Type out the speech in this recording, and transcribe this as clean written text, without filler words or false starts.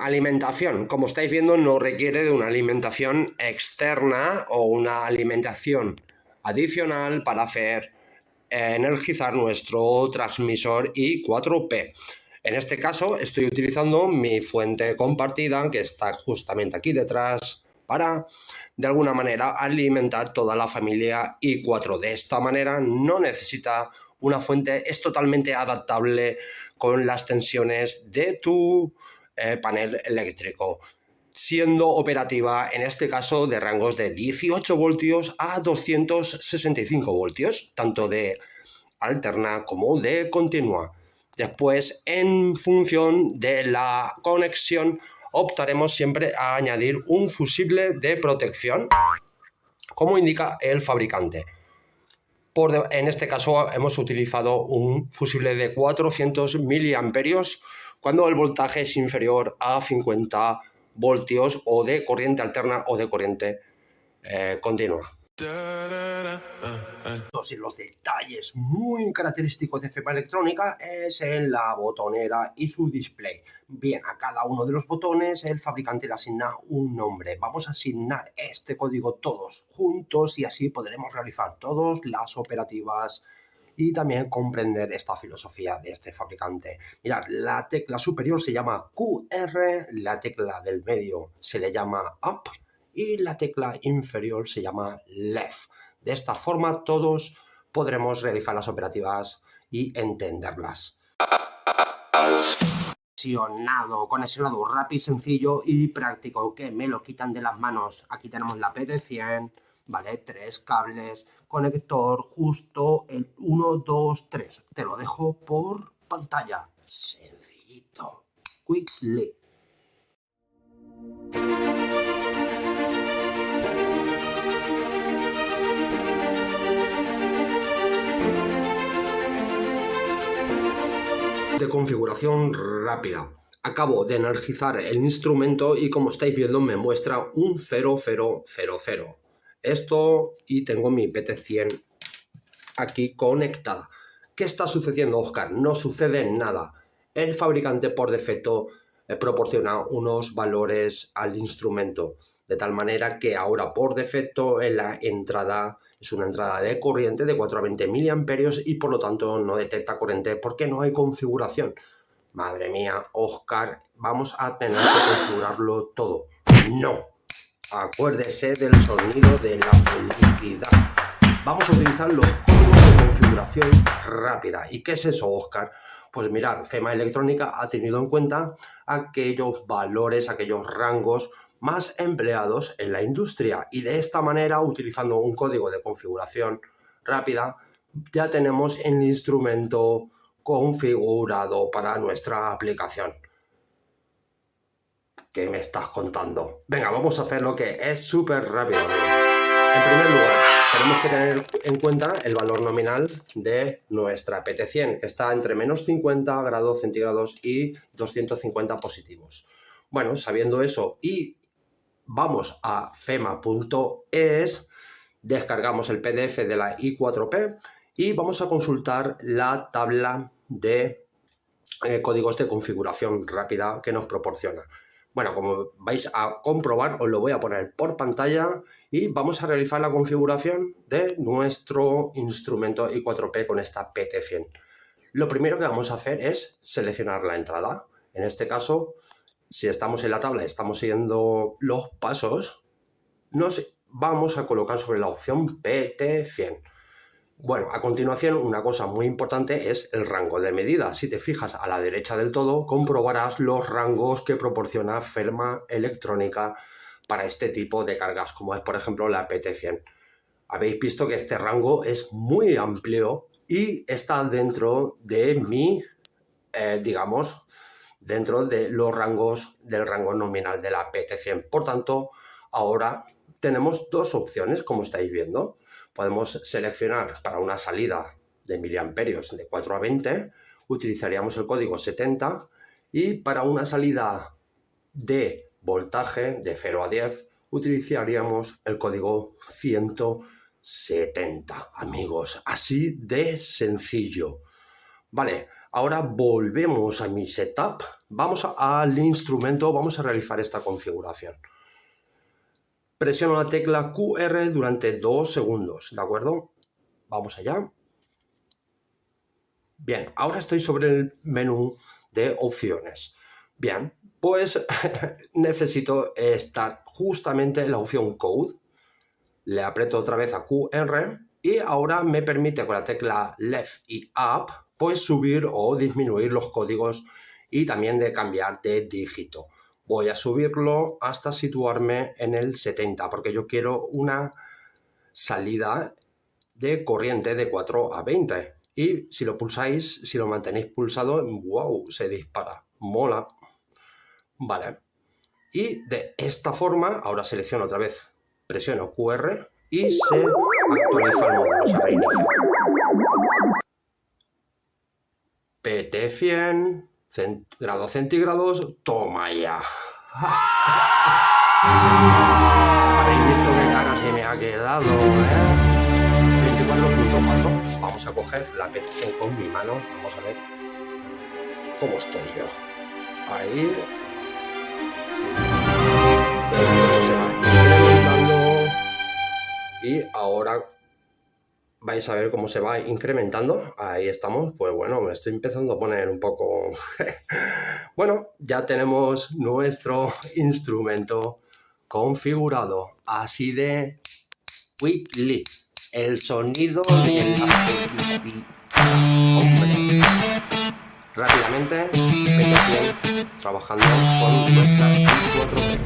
Alimentación, como estáis viendo, no requiere de una alimentación externa o una alimentación adicional para hacer energizar nuestro transmisor I4P. En este caso estoy utilizando mi fuente compartida, que está justamente aquí detrás, para de alguna manera alimentar toda la familia I4. De esta manera no necesita una fuente, es totalmente adaptable con las tensiones de tu panel eléctrico, siendo operativa en este caso de rangos de 18 voltios a 265 voltios, tanto de alterna como de continua. Después, en función de la conexión, optaremos siempre a añadir un fusible de protección, como indica el fabricante. En este caso hemos utilizado un fusible de 400 miliamperios cuando el voltaje es inferior a 50 voltios o de corriente alterna o de corriente continua. Y los detalles muy característicos de FEMA Electrónica es en la botonera y su display. Bien, a cada uno de los botones el fabricante le asigna un nombre. Vamos a asignar este código todos juntos y así podremos realizar todas las operativas y también comprender esta filosofía de este fabricante. Mirad, la tecla superior se llama QR, la tecla del medio se le llama Up y la tecla inferior se llama Left. De esta forma todos podremos realizar las operativas y entenderlas. Conexionado rápido, sencillo y práctico, que me lo quitan de las manos. Aquí tenemos la PT100, ¿vale? 3 cables, conector justo el 1, 2, 3. Te lo dejo por pantalla. Sencillito. Quickly. De configuración rápida. Acabo de energizar el instrumento y como estáis viendo me muestra un 0000. Esto, y tengo mi PT100 aquí conectada. ¿Qué está sucediendo, Oscar? No sucede nada. El fabricante por defecto proporciona unos valores al instrumento, de tal manera que ahora por defecto en la entrada es una entrada de corriente de 4 a 20 miliamperios y por lo tanto no detecta corriente porque no hay configuración. Madre mía, Oscar, vamos a tener que configurarlo todo. No, acuérdese del sonido de la publicidad. Vamos a utilizar los códigos de configuración rápida. ¿Y qué es eso, Oscar? Pues mirad, FEMA Electrónica ha tenido en cuenta aquellos valores, aquellos rangos más empleados en la industria y de esta manera, utilizando un código de configuración rápida, ya tenemos el instrumento configurado para nuestra aplicación. ¿Qué me estás contando? Venga, vamos a hacer lo que es súper rápido. En primer lugar, tenemos que tener en cuenta el valor nominal de nuestra PT100, que está entre menos 50 grados centígrados y 250 positivos. Bueno, sabiendo eso y vamos a fema.es, descargamos el PDF de la I4P y vamos a consultar la tabla de códigos de configuración rápida que nos proporciona. Bueno, como vais a comprobar, os lo voy a poner por pantalla y vamos a realizar la configuración de nuestro instrumento I4P con esta PT100. Lo primero que vamos a hacer es seleccionar la entrada. En este caso, si estamos en la tabla y estamos siguiendo los pasos, nos vamos a colocar sobre la opción PT100. Bueno, a continuación una cosa muy importante es el rango de medida. Si te fijas a la derecha del todo, comprobarás los rangos que proporciona FEMA Electrónica para este tipo de cargas, como es por ejemplo la PT100. Habéis visto que este rango es muy amplio y está dentro de mi, digamos, dentro de los rangos del rango nominal de la PT100. Por tanto, ahora tenemos dos opciones, como estáis viendo. Podemos seleccionar para una salida de miliamperios de 4 a 20, utilizaríamos el código 70 y para una salida de voltaje de 0 a 10 utilizaríamos el código 170, amigos, así de sencillo. Vale, ahora volvemos a mi setup. Vamos al instrumento, vamos a realizar esta configuración. Presiono la tecla QR durante 2 segundos, ¿de acuerdo? Vamos allá. Bien, ahora estoy sobre el menú de opciones. Bien, pues necesito estar justamente en la opción Code. Le aprieto otra vez a QR y ahora me permite con la tecla Left y Up pues subir o disminuir los códigos y también de cambiar de dígito. Voy a subirlo hasta situarme en el 70 porque yo quiero una salida de corriente de 4 a 20. Y si lo pulsáis, si lo mantenéis pulsado, wow, se dispara. Mola. Vale. Y de esta forma, ahora selecciono otra vez, presiono QR y se actualiza el módulo, se reinicia. PT100, grados centígrados, toma ya. Habéis visto qué cara se me ha quedado, 24.4. Vamos a coger la PT100 con mi mano. Vamos a ver cómo estoy yo. Ahí. Se va incrementando. Y ahora vais a ver cómo se va incrementando. Ahí estamos. Pues bueno, me estoy empezando a poner un poco... Bueno, ya tenemos nuestro instrumento configurado. Así de quickly. El sonido de la... Hombre. Rápidamente, PT100 trabajando con nuestra i4.